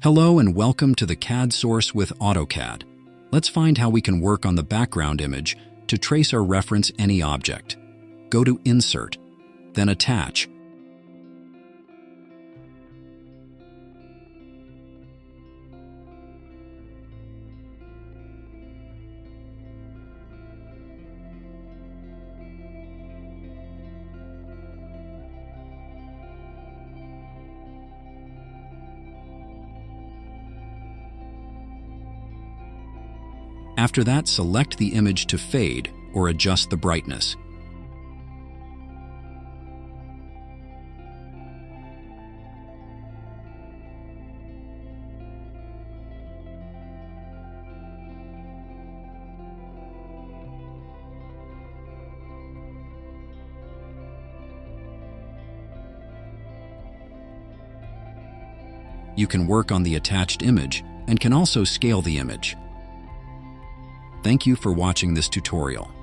Hello and welcome to the CAD source with AutoCAD. Let's find how we can work on the background image to trace or reference any object. Go to Insert, then Attach. After that, select the image to fade or adjust the brightness. You can work on the attached image and can also scale the image. Thank you for watching this tutorial.